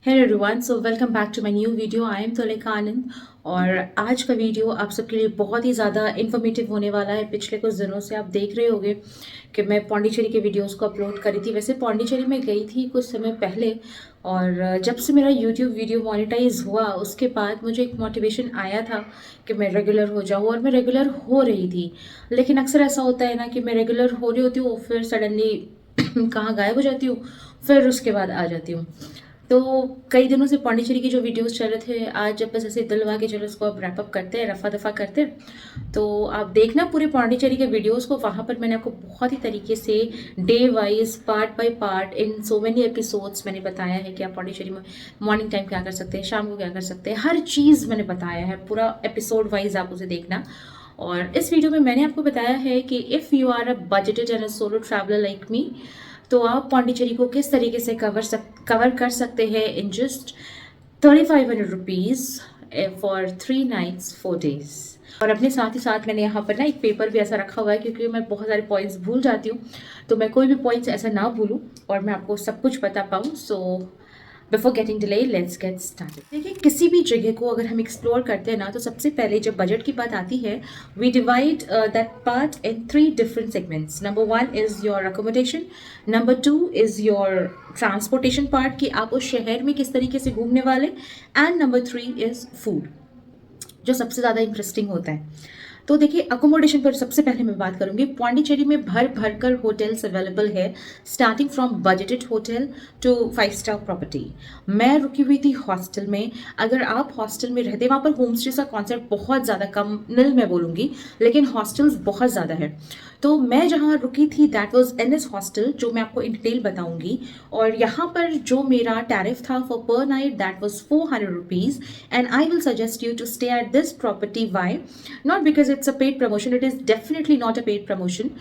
Hello everyone, so welcome back to my new video. I am Tulika Anand और आज का video आप सबके लिए बहुत ही ज़्यादा इन्फॉर्मेटिव होने वाला है। पिछले कुछ दिनों से आप देख रहे होंगे कि मैं पौंडीचेरी के वीडियोस को अपलोड करी थी। वैसे पौंडीचेरी में गई थी कुछ समय पहले और जब से मेरा यूट्यूब वीडियो मोनेटाइज हुआ उसके बाद मुझे एक मोटिवेशन आया था कि मैं रेगुलर हो जाऊँ, और मैं रेगुलर हो रही थी। लेकिन अक्सर ऐसा होता है ना कि मैं रेगुलर हो रही होती हूँ, फिर सडनली कहाँ गायब हो जाती हूँ, फिर उसके बाद आ जाती हूँ। तो कई दिनों से पौंडीचेरी के जो वीडियोस चल रहे थे, आज जब बस ऐसे दिल लगा के चलो इसको अब रैप अप करते हैं, रफा दफा करते हैं। तो आप देखना पूरे पौंडीचेरी के वीडियोस को, वहाँ पर मैंने आपको बहुत ही तरीके से day wise part by part in so many episodes मैंने बताया है कि आप पौंडीचेरी में मॉर्निंग टाइम क्या कर सकते हैं, शाम को क्या कर सकते हैं, हर चीज़ मैंने बताया है। पूरा एपिसोड वाइज आप उसे देखना। और इस वीडियो में मैंने आपको बताया है कि if you are a budgeted and a solo traveller like me, तो आप पौंडीचेरी को किस तरीके से कवर कर सकते हैं in just 3500 rupees for 3 nights 4 days. और अपने साथ ही साथ मैंने यहाँ पर ना एक पेपर भी ऐसा रखा हुआ है, क्योंकि मैं बहुत सारे पॉइंट्स भूल जाती हूँ, तो मैं कोई भी पॉइंट्स ऐसा ना भूलूँ और मैं आपको सब कुछ बता पाऊँ। So before getting delay let's get started. देखिए, किसी भी जगह को अगर हम एक्सप्लोर करते हैं ना, तो सबसे पहले जब बजट की बात आती है, we divide that part in 3 different segments. Number 1 is your accommodation, number 2 is your transportation part कि आप उस शहर में किस तरीके से घूमने वाले, एंड नंबर 3 इज़ फूड, जो सबसे ज़्यादा इंटरेस्टिंग होता है। तो देखिए, अकोमोडेशन पर सबसे पहले मैं बात करूंगी। पौंडीचेरी में भर भर कर होटल्स अवेलेबल है, starting from budgeted hotel to 5 star property. मैं रुकी हुई थी हॉस्टल में। अगर आप हॉस्टल में रहते, वहाँ पर होम स्टे का कॉन्सेप्ट बहुत ज़्यादा कम, नील मैं बोलूँगी, लेकिन हॉस्टल्स बहुत ज़्यादा है। तो मैं जहाँ रुकी थी दैट वाज एनएस हॉस्टल, जो मैं आपको इन डिटेल बताऊंगी। और यहाँ पर जो मेरा टैरिफ था फॉर पर night that was 400 rupees, and I will suggest you to stay at this property. Why? Not because it's a paid promotion, it is definitely not a paid promotion.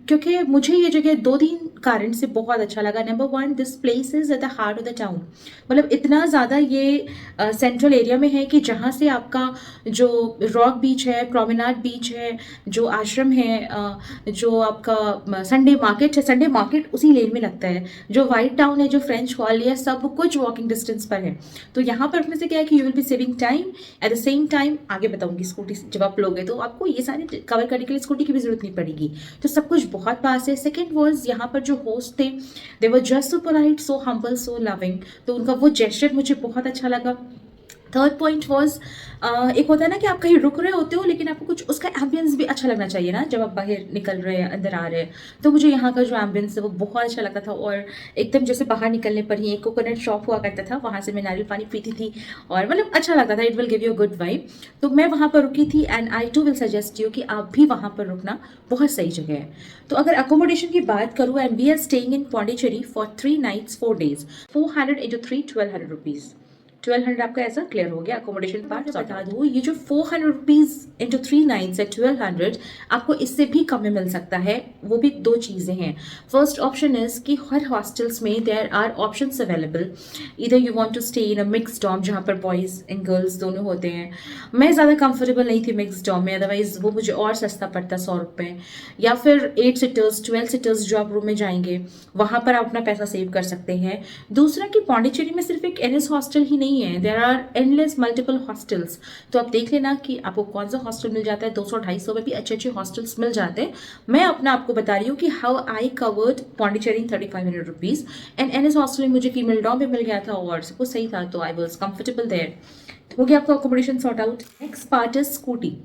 क्योंकि मुझे ये जगह 2-3 कारण से बहुत अच्छा लगा। Number 1, this place is at the heart of the town. मतलब इतना ज़्यादा ये सेंट्रल एरिया में है कि जहाँ से आपका जो रॉक बीच है, प्रोमेनाड बीच है, जो आश्रम है, जो आपका संडे मार्केट है, संडे मार्केट उसी लेन में लगता है, जो वाइट टाउन है, जो फ्रेंच कॉलोनी है, सब कुछ वॉकिंग डिस्टेंस पर है। तो यहाँ पर अपने से क्या है कि you will be saving time, at the same time आगे बताऊंगी स्कूटी जब आप लोगे तो आपको ये सारे कवर करने के लिए स्कूटी की भी जरूरत नहीं पड़ेगी। तो सब कुछ बहुत पास है। सेकेंड वॉज, यहाँ पर जो होस्ट थे, they were just so polite, so humble, so loving. तो उनका वो जेस्चर मुझे बहुत अच्छा लगा। थर्ड पॉइंट वॉज, एक होता है ना कि आप कहीं रुक रहे होते हो, लेकिन आपको कुछ उसका एम्बियंस भी अच्छा लगना चाहिए ना, जब आप बाहर निकल रहे हैं, अंदर आ रहे हैं। तो मुझे यहाँ का जो एम्बियंस है वो बहुत अच्छा लगता था। और एकदम जैसे बाहर निकलने पर ही एक कोकोनट शॉप हुआ करता था, वहाँ से मैं नारियल पानी पीती थी और मतलब अच्छा लगता था। It will give you a good vibe. तो मैं वहाँ पर रुकी थी, and I too will suggest you कि आप भी वहाँ पर रुकना, बहुत सही जगह है। तो अगर अकोमोडेशन की बात करूँ, and we are staying in Pondicherry for 3 nights 4 days, 400 into 3, 1200 rupees. 1200 आपका ऐसा क्लियर हो गया अकोमोडेशन पार्ट। बता दूँ, ये जो 400 रुपीज़ इंटू 3 नाइट्स है 1200, आपको इससे भी कम में मिल सकता है। वो भी 2 चीज़ें हैं। फर्स्ट ऑप्शन इज़ कि हर हॉस्टल्स में देयर आर ऑप्शंस अवेलेबल। इधर you want to stay in a mix dorm, जहाँ पर बॉयज़ एंड गर्ल्स दोनों होते हैं। मैं ज़्यादा कंफर्टेबल नहीं थी मिक्स डॉर्म में, अदरवाइज़ वो मुझे और सस्ता पड़ता 100 रुपये। या फिर 8 सीटर्स 12 सीटर्स जो आप रूम में जाएंगे, वहाँ पर आप अपना पैसा सेव कर सकते हैं। दूसरा कि पौंडीचेरी में सिर्फ एक एनएस हॉस्टल ही नहीं है, there are endless multiple hostels. तो आप देख लेना कि आपको कौन सा हॉस्टल मिल जाता है। 200-250 में भी अच्छे अच्छे हॉस्टल्स मिल जाते हैं। मैं अपना आपको बता रही हूँ कि how I covered Pondicherry in 3500 rupees, and NS hostel में मुझे फीमेल डॉम भी मिल गया था और सब कुछ सही था, तो आई वॉज कंफर्टेबल देयर। हो गया आपका accommodation sort out. Next part is scooty.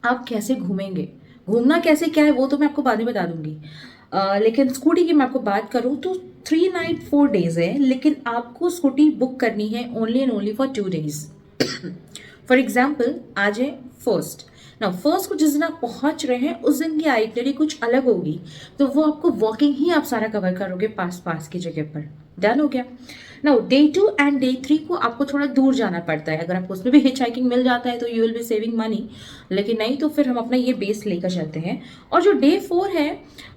आप कैसे घूमेंगे, घूमना कैसे क्या है वो तो मैं आपको बाद में बता दूंगी। लेकिन स्कूटी की मैं आपको बात करूँ तो 3 नाइट 4 डेज है, लेकिन आपको स्कूटी बुक करनी है only and only for 2 days. For example, आज है फर्स्ट ना, फर्स्ट को जिस दिन आप पहुंच रहे हैं उस दिन की आइटनरी कुछ अलग होगी, तो वो आपको वॉकिंग ही आप सारा कवर करोगे पास पास की जगह पर। डन हो गया। ना डे 2 एंड डे 3 को आपको थोड़ा दूर जाना पड़ता है। अगर आपको उसमें भी हिच हाइकिंग मिल जाता है तो you will be saving money, लेकिन नहीं तो फिर हम अपना ये बेस लेकर चलते हैं। और जो डे 4 है,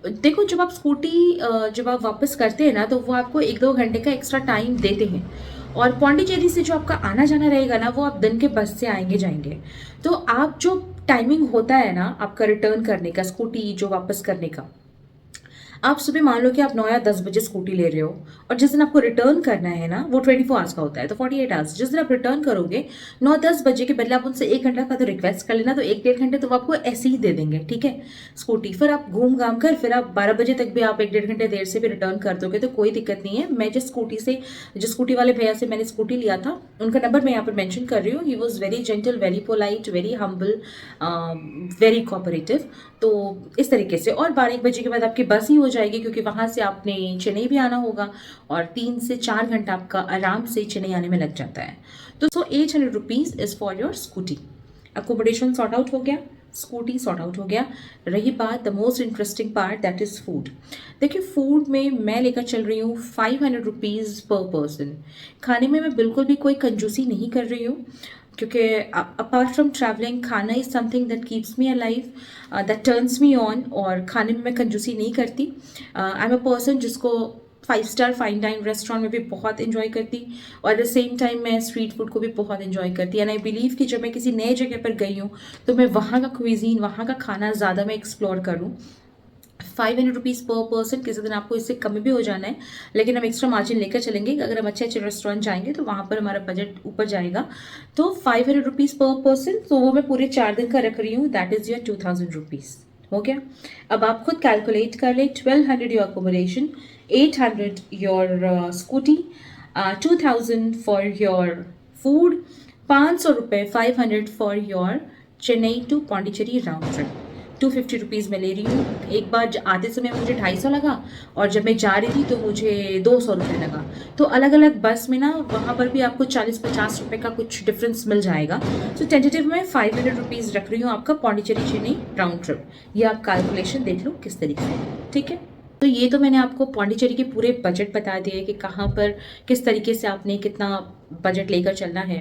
देखो जब आप स्कूटी जब आप वापस करते हैं ना, तो वो आपको 1-2 घंटे का एक्स्ट्रा टाइम देते हैं। और पौंडीचेरी से जो आपका आना जाना रहेगा ना, वो आप दिन के बस से आएंगे जाएंगे। तो आप जो टाइमिंग होता है ना आपका रिटर्न करने का, स्कूटी जो वापस करने का, आप सुबह मान लो कि आप 9 या 10 बजे स्कूटी ले रहे हो और जिस दिन आपको रिटर्न करना है ना वो 24 आवर्स का होता है, तो 48 आवर्स। जिस दिन आप रिटर्न करोगे 9-10 बजे के बदले आप उनसे 1 घंटा का तो रिक्वेस्ट कर लेना, तो 1-1.5 घंटे तो वो आपको ऐसे ही दे देंगे, ठीक है, स्कूटी। फिर आप घूम घाम कर फिर आप 12 बजे तक भी आप 1-1.5 घंटे देर से भी रिटर्न कर दोगे तो कोई दिक्कत नहीं है। मैं जिस स्कूटी वाले भैया से मैंने स्कूटी लिया था उनका नंबर मैं यहाँ पर मेंशन कर रही हूँ। He was very gentle, very polite, very humble, very cooperative. तो इस तरीके से, और 12-1 बजे के बाद आपकी बस ही हो जाएगी क्योंकि वहाँ से आपने चेन्नई भी आना होगा और 3 से 4 घंटा आपका आराम से चेन्नई आने में लग जाता है। तो 800 rupees is for your scooty. Accommodation sort out हो गया, स्कूटी सॉर्ट आउट हो गया। रही बात the most interesting part, that is food. देखिए फूड में मैं लेकर चल रही हूँ 500 रुपीज़ पर पर्सन। खाने में मैं बिल्कुल भी कोई कंजूसी नहीं कर रही हूँ क्योंकि अपार्ट फ्रॉम ट्रैवलिंग खाना is something that keeps me alive, that turns me on. और खाने में मैं कंजूसी नहीं करती। आई एम अ पर्सन जिसको 5 स्टार फाइन डाइन रेस्टोरेंट में भी बहुत इन्जॉय करती और एट द सेम टाइम मैं स्ट्रीट फूड को भी बहुत इन्जॉय करती। एंड आई बिलीव कि जब मैं किसी नए जगह पर गई हूँ तो मैं वहाँ का क्विजीन, वहाँ का खाना ज़्यादा मैं एक्सप्लोर करूँ। 500 रुपीज़ पर पर्सन, किसी दिन आपको इससे कम भी हो जाना है लेकिन हम एक्स्ट्रा मार्जिन लेकर चलेंगे। अगर हम अच्छे अच्छे रेस्टोरेंट जाएंगे तो वहाँ पर हमारा बजट ऊपर जाएगा। तो 500 रुपीज़ पर पर्सन, तो वो मैं पूरे 4 दिन का रख रही हूँ, दैट इज़ योर 2000 रुपीज़। हो गया। अब आप खुद कैलकुलेट कर ले। 1200 your accommodation, 800 your scooty, 2000 for your food, 500 रुपये 500 for your Chennai to Pondicherry round trip. 250 rupees मैं ले रही हूँ। एक बार आते समय मुझे 250 लगा और जब मैं जा रही थी तो मुझे 200 रुपये लगा। तो अलग अलग बस में ना वहाँ पर भी आपको 40-50 रुपये का कुछ डिफरेंस मिल जाएगा। तो टेंटेटिव में 500 रुपीज़ रख रही हूँ आपका पौंडीचेरी चेन्नई राउंड ट्रिप। ये आप कैलकुलेशन देख लो किस तरीके से, ठीक है। तो ये तो मैंने आपको पौंडीचेरी के पूरे बजट बता दिए कि कहाँ पर किस तरीके से आपने कितना बजट लेकर चलना है।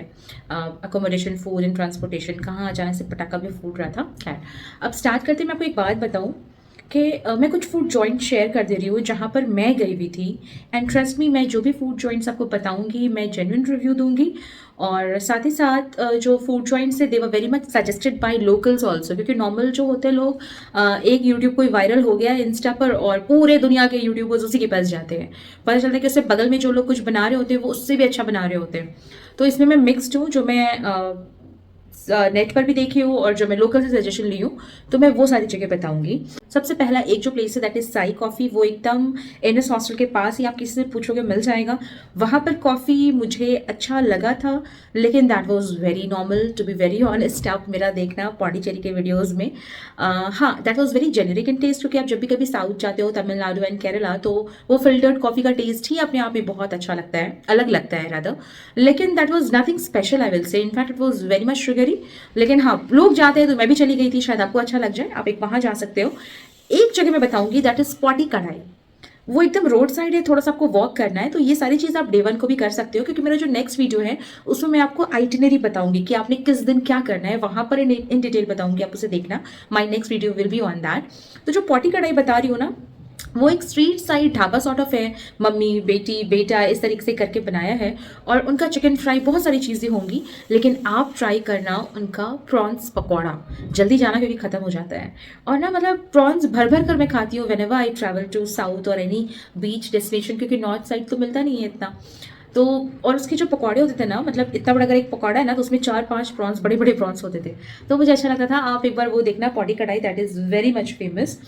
अकोमोडेशन, फूड एंड ट्रांसपोर्टेशन, कहाँ जाने से पटाखा भी फूट रहा था। खैर अब स्टार्ट करते मैं आपको एक बात बताऊँ कि मैं कुछ फूड जॉइंट शेयर कर दे रही हूँ जहाँ पर मैं गई हुई थी। एंड ट्रस्ट मी, मैं जो भी फूड जॉइंट्स आपको बताऊँगी मैं जेन्युइन रिव्यू दूंगी। और साथ ही साथ जो फूड जॉइंट्स है they were very much suggested by locals also, क्योंकि नॉर्मल जो होते हैं लोग, एक यूट्यूब कोई वायरल हो गया इंस्टा पर और पूरे दुनिया के यूट्यूबर्स उसी के पास जाते हैं। पता चलता है कि उससे बगल में जो लोग कुछ बना रहे होते हैं वो उससे भी अच्छा बना रहे होते हैं। तो इसमें मैं मिक्सड हूँ, जो मैं नेट पर भी देखी हूँ और जो मैं लोकल से सजेशन ली हूँ, तो मैं वो सारी जगह बताऊंगी। सबसे पहला एक जो प्लेस है दैट इज साई कॉफ़ी, वो एकदम एनएस हॉस्टल के पास ही, आप किसी से पूछोगे मिल जाएगा। वहाँ पर कॉफ़ी मुझे अच्छा लगा था लेकिन that was very normal, to be very honest. आप मेरा देखना पौंडीचेरी के वीडियोज़ में, हाँ that was very generic in taste, क्योंकि आप जब भी कभी साउथ जाते हो, तमिलनाडु एंड केरला, तो वो फिल्टर्ड कॉफ़ी का टेस्ट ही अपने आप में बहुत अच्छा लगता है, अलग लगता है रादर। लेकिन that was nothing special I will say, in fact it was very much sugary. लेकिन हाँ, लोग जाते हैं तो मैं भी चली गई थी, शायद आपको अच्छा लग जाए, आप एक वहाँ जा सकते हो। एक जगह मैं बताऊंगी दैट इज पॉटी कढ़ाई, वो एकदम रोड साइड है, थोड़ा सा आपको वॉक करना है। तो ये सारी चीज़ आप डे 1 को भी कर सकते हो, क्योंकि मेरा जो नेक्स्ट वीडियो है उसमें मैं आपको आइटिनरी बताऊंगी कि आपने किस दिन क्या करना है, वहां पर इन डिटेल बताऊंगी, आप उसे देखना। My next video will be on that. तो जो पॉटी कढ़ाई बता रही हूँ ना, वो एक street side dhaba sort of है, मम्मी बेटी बेटा इस तरीके से करके बनाया है। और उनका चिकन फ्राई, बहुत सारी चीज़ें होंगी, लेकिन आप ट्राई करना उनका प्रॉन्स पकौड़ा, जल्दी जाना क्योंकि ख़त्म हो जाता है। और ना मतलब प्रॉन्स भर भर कर मैं खाती हूँ whenever I travel to south और एनी बीच डेस्टिनेशन, क्योंकि नॉर्थ साइड तो मिलता नहीं है इतना। तो और उसके जो पकौड़े होते थे ना, मतलब इतना बड़ा अगर एक पकौड़ा है ना तो उसमें 4-5 प्रॉन्स, बड़े बड़े प्रॉन्स होते थे, तो मुझे अच्छा लगता था। आप एक बार वो देखना, पॉटी कढ़ाई, that is very much famous.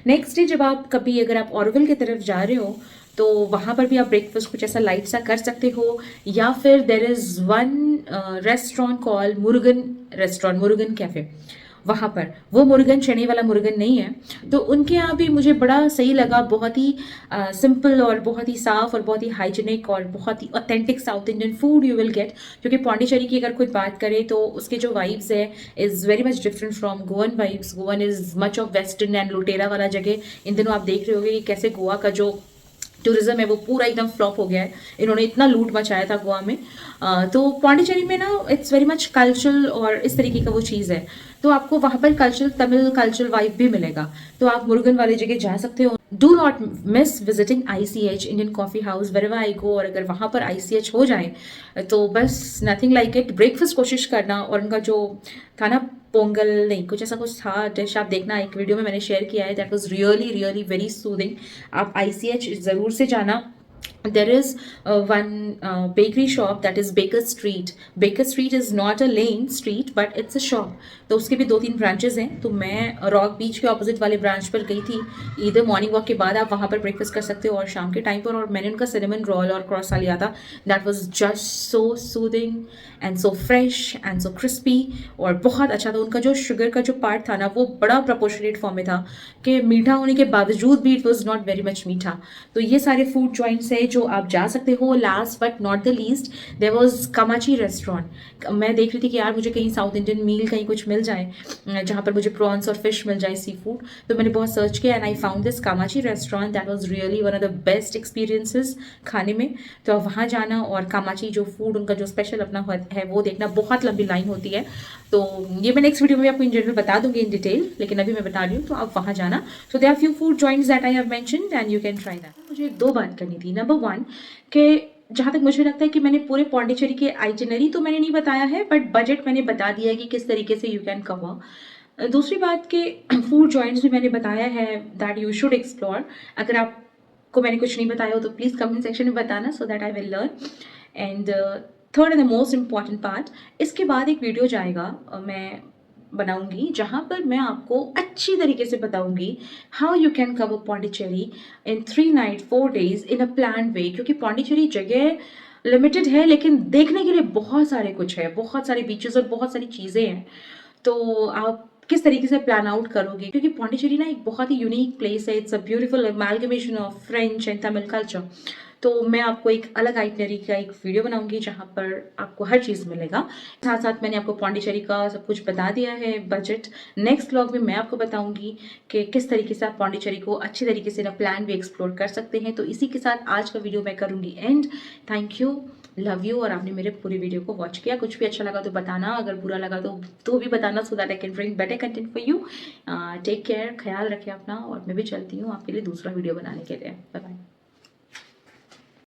Next day जब आप कभी अगर आप ऑरोविल की तरफ जा रहे हो तो वहाँ पर भी आप ब्रेकफास्ट कुछ ऐसा लाइट सा कर सकते हो। या फिर there is one restaurant call Murugan restaurant, Murugan cafe, वहाँ पर वो मुर्गन चने वाला मुर्गन नहीं है। तो उनके यहाँ भी मुझे बड़ा सही लगा, बहुत ही सिंपल और बहुत ही साफ और बहुत ही हाइजीनिक और बहुत ही authentic South Indian food you will get. क्योंकि पौंडीचेरी की अगर कोई बात करें तो उसके जो वाइब्स है is very much different from Goan vibes. Goan is much of western and लुटेरा वाला जगह। इन दिनों आप देख रहे होंगे कि कैसे गोवा का जो टूरिज्म है वो पूरा एकदम फ्लॉप हो गया है, इन्होंने इतना लूट मचाया था गोवा में। तो पौंडीचेरी में ना इट्स वेरी मच कल्चरल और इस तरीके का वो चीज़ है, तो आपको वहाँ पर कल्चरल, तमिल कल्चरल वाइब भी मिलेगा। तो आप मुरुगन वाली जगह जा सकते हो। Do not miss visiting ICH, Indian coffee house, wherever I go. और अगर वहाँ पर ICH हो जाए तो बस नथिंग लाइक इट, ब्रेकफास्ट कोशिश करना। और उनका जो था ना, पोंगल नहीं कुछ ऐसा कुछ था डिश, आप देखना, एक वीडियो में मैंने शेयर किया है, that was really really very soothing. आप ICH ज़रूर से जाना। There is one bakery shop, that is Baker Street. Baker Street is not a lane street but it's a shop. तो उसके भी 2-3 ब्रांचेस हैं। तो मैं रॉक बीच के ऑपोजिट वाले ब्रांच पर गई थी। इधर मॉर्निंग वॉक के बाद आप वहाँ पर ब्रेकफास्ट कर सकते हो और शाम के टाइम पर। और मैंने उनका सिनेमन रोल और क्रॉसा लिया था। That was just so soothing and so fresh and so crispy, और बहुत अच्छा था। उनका जो शुगर का जो पार्ट था ना, वो बड़ा प्रपोर्शनेट फॉर्म में था कि मीठा होने के बावजूद भी it was not very much मीठा। तो ये सारे फूड जॉइंट्स है जो आप जा सकते हो। Last but not the least, there was Kamachi restaurant. मैं देख रही थी कि यार मुझे कहीं साउथ इंडियन मील कहीं कुछ मिल जाए जहाँ पर मुझे प्रॉन्स और फिश मिल जाए, सी फूड। तो मैंने बहुत सर्च किया एंड आई फाउंड दिस कामाची restaurant. That was really one of the best experiences खाने में। तो आप वहाँ जाना और कामाची जो फूड उनका जो स्पेशल अपना है वो देखना। बहुत लंबी लाइन होती है, तो ये मैं नेक्स्ट वीडियो में आपको इन जनरल बता दूंगी इन डिटेल, लेकिन अभी मैं बता रही हूँ। तो आप वहाँ जाना। So there are few food joints that I have mentioned and you can try that. मुझे 2 बात करनी थी। नंबर 1 कि जहाँ तक मुझे लगता है कि मैंने पूरे पौंडीचेरी के आइटिनरी तो मैंने नहीं बताया है, बट बजट मैंने बता दिया है कि किस तरीके से यू कैन कवर। दूसरी बात कि फूड जॉइंट्स भी मैंने बताया है दैट यू शुड एक्सप्लोर। अगर आपको मैंने कुछ नहीं बताया हो तो प्लीज़ कमेंट सेक्शन में बताना, so that I will learn. And third and the most important part, इसके बाद एक वीडियो जाएगा मैं बनाऊंगी जहाँ पर मैं आपको अच्छी तरीके से बताऊंगी how you can cover Pondicherry in 3 night 4 days in a plan वे। क्योंकि पौंडीचेरी जगह लिमिटेड है, लेकिन देखने के लिए बहुत सारे कुछ है, बहुत सारे बीचेस और बहुत सारी चीज़ें हैं। तो आप किस तरीके से प्लान आउट करोगे, क्योंकि पौंडीचेरी ना एक बहुत ही यूनिक प्लेस है। It's a beautiful amalgamation of French and Tamil culture. तो मैं आपको एक अलग आइटनरी का एक वीडियो बनाऊंगी जहाँ पर आपको हर चीज़ मिलेगा। साथ साथ मैंने आपको पौंडीचेरी का सब कुछ बता दिया है, बजट। नेक्स्ट व्लॉग में मैं आपको बताऊंगी कि किस तरीके से आप पौंडीचेरी को अच्छी तरीके से ना प्लान भी एक्सप्लोर कर सकते हैं। तो इसी के साथ आज का वीडियो मैं करूँगी and. Thank you, love you. और आपने मेरे पूरी वीडियो को वॉच किया। कुछ भी अच्छा लगा तो बताना, अगर बुरा लगा तो भी बताना, so that I can bring better content for you. Take care, ख्याल रखें अपना। और मैं भी चलती हूँ आपके लिए दूसरा वीडियो बनाने के लिए। Bye bye.